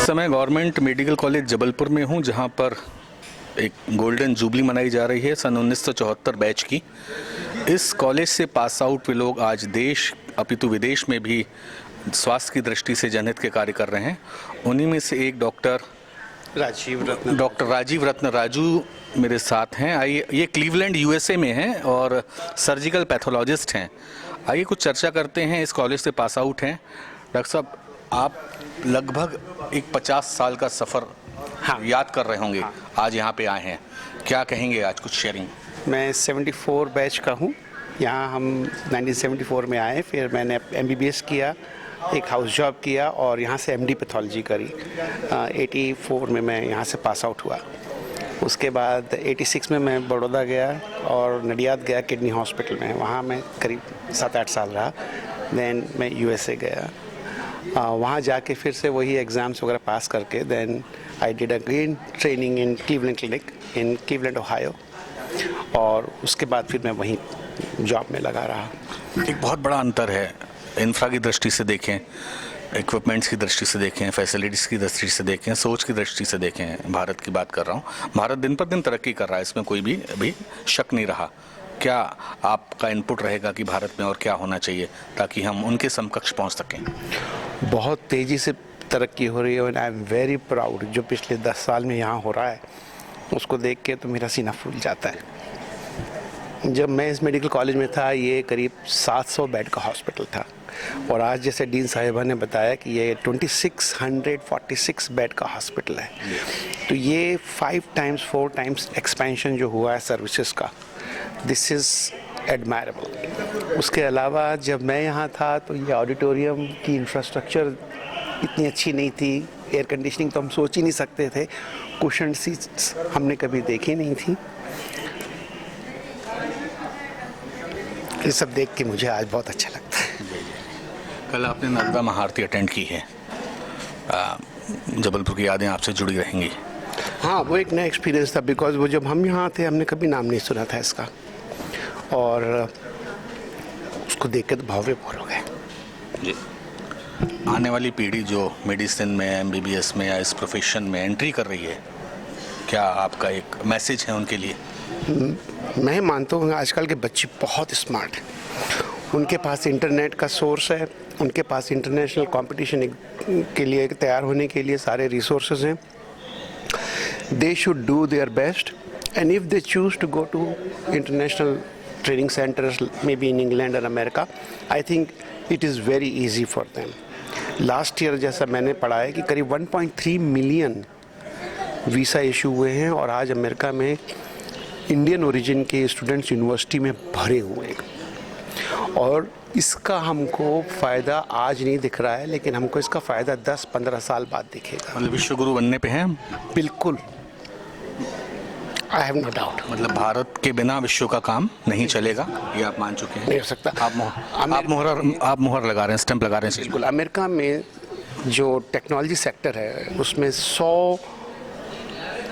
इस समय government medical college Jabalpur में हूँ, जहाँ पर एक गोल्डन जुबली मनाई जा रही है सन 1974 बैच की। इस कॉलेज से पास आउट हुए लोग आज देश अपितु विदेश में भी स्वास्थ्य की दृष्टि से जनहित के कार्य कर रहे हैं। उन्हीं में से एक डॉक्टर राजीव रत्न राजू मेरे साथ हैं। आइए, ये क्लीवलैंड यूएसए में हैं और सर्जिकल पैथोलॉजिस्ट हैं। आइए कुछ चर्चा करते हैं। इस कॉलेज से पास आउट हैं। डॉक्टर साहब, आप लगभग एक 50 साल का सफ़र याद कर रहे होंगे। आज यहाँ पे आए हैं, क्या कहेंगे आज? कुछ शेयरिंग। मैं 74 बैच का हूँ। यहाँ हम 1974 में आए, फिर मैंने MBBS किया, एक हाउस जॉब किया और यहाँ से MD पैथोलॉजी करी। 84 में मैं यहाँ से पास आउट हुआ। उसके बाद 86 में मैं बड़ौदा गया और नडियाद गया किडनी हॉस्पिटल में। वहाँ मैं करीब 7-8 साल रहा। देन मैं USA गया। वहाँ जाके फिर से वही एग्ज़ाम्स वगैरह पास करके then I did again training in Cleveland Clinic in Cleveland Ohio, और उसके बाद फिर मैं वहीं जॉब में लगा रहा। एक बहुत बड़ा अंतर है, इंफ्रा की दृष्टि से देखें, इक्विपमेंट्स की दृष्टि से देखें, फैसिलिटीज़ की दृष्टि से देखें, सोच की दृष्टि से देखें। भारत की बात कर रहा हूँ। भारत दिन पर दिन तरक्की कर रहा है, इसमें कोई भी अभी शक नहीं रहा। क्या आपका इनपुट रहेगा कि भारत में और क्या होना चाहिए ताकि हम उनके समकक्ष पहुँच सकें? बहुत तेज़ी से तरक्की हो रही है और आई एम वेरी प्राउड। जो पिछले 10 साल में यहाँ हो रहा है उसको देख के तो मेरा सीना फूल जाता है। जब मैं इस मेडिकल कॉलेज में था ये करीब 700 बेड का हॉस्पिटल था, और आज जैसे डीन साहिबा ने बताया कि ये 2646 बेड का हॉस्पिटल है। तो ये 4 टाइम्स एक्सपेंशन जो हुआ है सर्विसेज का, दिस इज़ एडमायरेबल। उसके अलावा जब मैं यहाँ था तो ये ऑडिटोरियम की इंफ्रास्ट्रक्चर इतनी अच्छी नहीं थी। एयर कंडीशनिंग तो हम सोच ही नहीं सकते थे। कुशन सीट्स हमने कभी देखी नहीं थी। ये सब देख के मुझे आज बहुत अच्छा लगता है। कल आपने नर्मदा महाआरती अटेंड की है। जबलपुर की यादें आपसे जुड़ी रहेंगी। हाँ, वो एक नया एक्सपीरियंस था, बिकॉज वो जब हम यहाँ थे हमने कभी नाम नहीं सुना था इसका, और उसको देख के तो भाव विभोर हो गए। जी, आने वाली पीढ़ी जो मेडिसिन में, MBBS में या इस प्रोफेशन में एंट्री कर रही है, क्या आपका एक मैसेज है उनके लिए? मैं मानता हूँ आजकल के बच्चे बहुत स्मार्ट हैं। उनके पास इंटरनेट का सोर्स है, उनके पास इंटरनेशनल कंपटीशन के लिए तैयार होने के लिए सारे रिसोर्सेज हैं। They should do their best, and if they choose to go to international training centres may be in England और America, I think it is very easy for them. Last year जैसा मैंने पढ़ा है कि करीब 1.3 million visa issue हुए हैं, और आज अमेरिका में इंडियन ओरिजिन के स्टूडेंट्स यूनिवर्सिटी में भरे हुए हैं। और इसका हमको फ़ायदा आज नहीं दिख रहा है, लेकिन हमको इसका फ़ायदा 10-15 साल बाद दिखेगा। मतलब विश्व गुरु बनने पे हैं? बिल्कुल, आई हैव नो डाउट। मतलब भारत के बिना विश्व का काम नहीं चलेगा, ये आप मान चुके हैं? नहीं हो सकता। आप मोहर लगा रहे हैं, स्टैंप लगा रहे हैं। बिल्कुल। अमेरिका में जो टेक्नोलॉजी सेक्टर है उसमें 100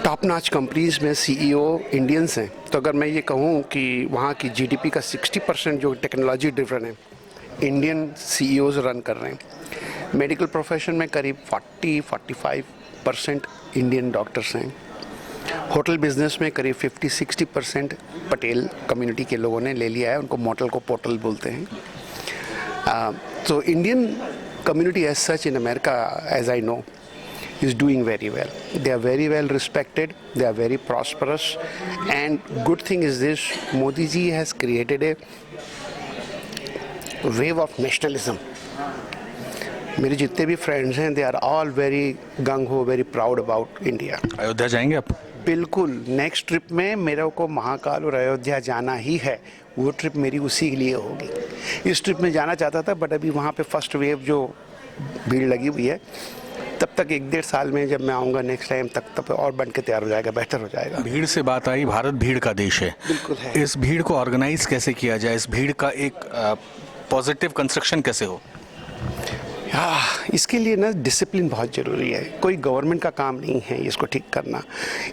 टॉप नॉच कंपनीज में CEO इंडियंस हैं। तो अगर मैं ये कहूँ कि वहाँ की GDP का 60% जो टेक्नोलॉजी ड्रिवन है, इंडियन CEOs रन कर रहे हैं। मेडिकल प्रोफेशन में करीब 40-45% इंडियन डॉक्टर्स हैं। होटल बिजनेस में करीब 50-60% पटेल कम्युनिटी के लोगों ने ले लिया है। उनको मोटल को पोर्टल बोलते हैं। तो Indian community as such in America, as I know, is doing very well. They are very well respected, they are very prosperous, and good thing is this, Modi ji has created a wave of nationalism. मेरे जितने भी friends हैं, they are all very gung-ho, very proud about India. Ayodhya जाएंगे आप? बिल्कुल। Next trip में मेरे को महाकाल और अयोध्या जाना ही है। वो ट्रिप मेरी उसी के लिए होगी। इस ट्रिप में जाना चाहता था, बट अभी वहाँ पे फर्स्ट वेव जो भीड़ लगी हुई है, तब तक 1-1.5 साल में जब मैं आऊँगा नेक्स्ट टाइम तब और बन के तैयार हो जाएगा, बेहतर हो जाएगा। भीड़ से बात आई, भारत भीड़ का देश है। बिल्कुल है। इस भीड़ को ऑर्गेनाइज कैसे किया जाए? इस भीड़ का एक पॉजिटिव कंस्ट्रक्शन कैसे हो? इसके लिए ना डिसिप्लिन बहुत ज़रूरी है। कोई गवर्नमेंट का काम नहीं है इसको ठीक करना।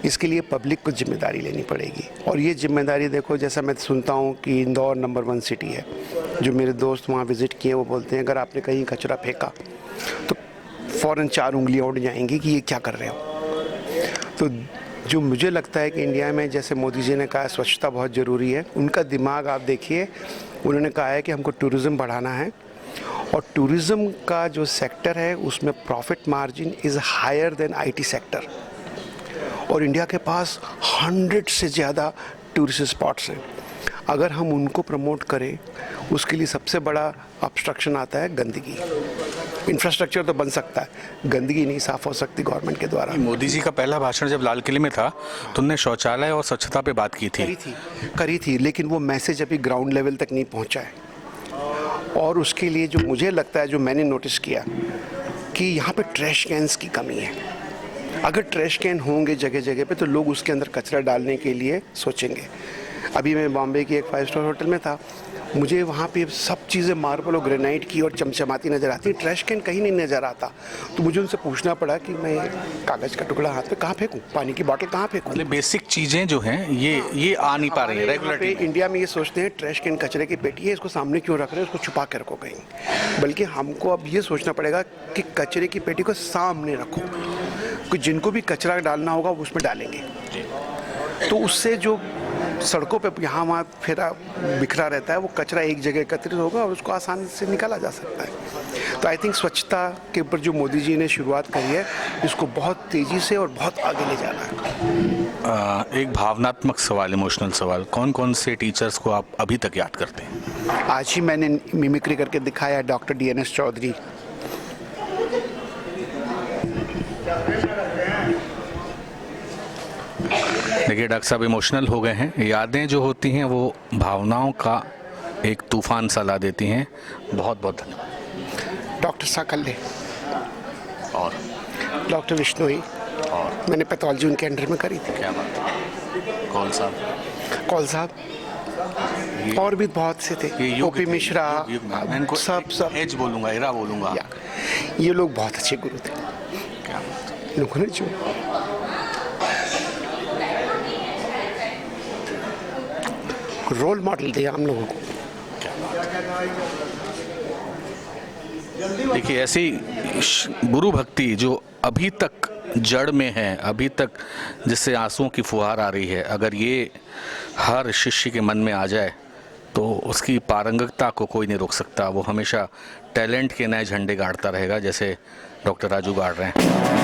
इसके लिए पब्लिक को जिम्मेदारी लेनी पड़ेगी, और ये जिम्मेदारी देखो, जैसा मैं सुनता हूँ कि इंदौर नंबर 1 सिटी है। जो मेरे दोस्त वहाँ विज़िट किए वो बोलते हैं अगर आपने कहीं कचरा फेंका तो फ़ौरन 4 उंगलियां उठ जाएंगी कि ये क्या कर रहे हो। तो जो मुझे लगता है कि इंडिया में, जैसे मोदी जी ने कहा स्वच्छता बहुत ज़रूरी है, उनका दिमाग आप देखिए, उन्होंने कहा है कि हमको टूरिज़्म बढ़ाना है और टूरिज़्म का जो सेक्टर है उसमें profit margin is higher than IT sector. और इंडिया के पास 100 से ज़्यादा टूरिस्ट स्पॉट्स हैं। अगर हम उनको प्रमोट करें, उसके लिए सबसे बड़ा ऑब्स्ट्रक्शन आता है गंदगी। इंफ्रास्ट्रक्चर तो बन सकता है, गंदगी नहीं साफ़ हो सकती गवर्नमेंट के द्वारा। मोदी जी का पहला भाषण जब लाल किले में था तो उन्होंने शौचालय और स्वच्छता पे बात की थी। करी थी, लेकिन वो मैसेज अभी ग्राउंड लेवल तक नहीं पहुंचा है। और उसके लिए जो मुझे लगता है, जो मैंने नोटिस किया कि यहाँ पे ट्रैश कैंस की कमी है। अगर ट्रैश कैन होंगे जगह जगह पे तो लोग उसके अंदर कचरा डालने के लिए सोचेंगे। अभी मैं बॉम्बे की एक 5 स्टार होटल में था, मुझे वहाँ पे सब चीज़ें मार्बल और ग्रेनाइट की और चमचमाती नज़र आती, ट्रैश कैन कहीं नहीं नज़र आता। तो मुझे उनसे पूछना पड़ा कि मैं कागज़ का टुकड़ा हाथ पे कहाँ फेंकूँ, पानी की बोतल कहाँ फेंकूँ। मतलब बेसिक चीज़ें जो हैं ये आ नहीं पा रही है रेगुलर। इंडिया में ये सोचते हैं ट्रैश कैन कचरे की पेटी है, इसको सामने क्यों रख रहे हैं, इसको छुपा के रखो कहीं। बल्कि हमको अब ये सोचना पड़ेगा कि कचरे की पेटी को सामने रखो, कि जिनको भी कचरा डालना होगा वो उसमें डालेंगे। तो उससे जो सड़कों पे यहाँ वहाँ फिरा बिखरा रहता है, वो कचरा एक जगह एकत्रित होगा और उसको आसानी से निकाला जा सकता है। तो आई थिंक स्वच्छता के ऊपर जो मोदी जी ने शुरुआत करी है, इसको बहुत तेज़ी से और बहुत आगे ले जाना है। एक भावनात्मक सवाल, इमोशनल सवाल, कौन कौन से टीचर्स को आप अभी तक याद करते हैं? आज ही मैंने मिमिक्री करके दिखाया, डॉक्टर DNS चौधरी। देखिए डॉक्टर साहब इमोशनल हो गए हैं। यादें जो होती हैं वो भावनाओं का एक तूफान सा ला देती हैं। बहुत बहुत धन्यवाद। डॉक्टर साकल्ले और डॉक्टर विश्नोई, और मैंने पैथोलॉजी उनके अंडर में करी थी। क्या बात है, कौन साहब? कौल साहब और भी बहुत से थे, ओपी मिश्रा, सब एज बोलूँगा, एरा बोलूँगा। ये लोग बहुत अच्छे गुरु थे। क्या बात है। लोगों ने जो रोल मॉडल दिया हम लोगों को। देखिए ऐसी गुरु भक्ति जो अभी तक जड़ में है, अभी तक जिससे आंसुओं की फुहार आ रही है, अगर ये हर शिष्य के मन में आ जाए तो उसकी पारंगतता को कोई नहीं रोक सकता। वो हमेशा टैलेंट के नए झंडे गाड़ता रहेगा, जैसे डॉक्टर राजू गाड़ रहे हैं।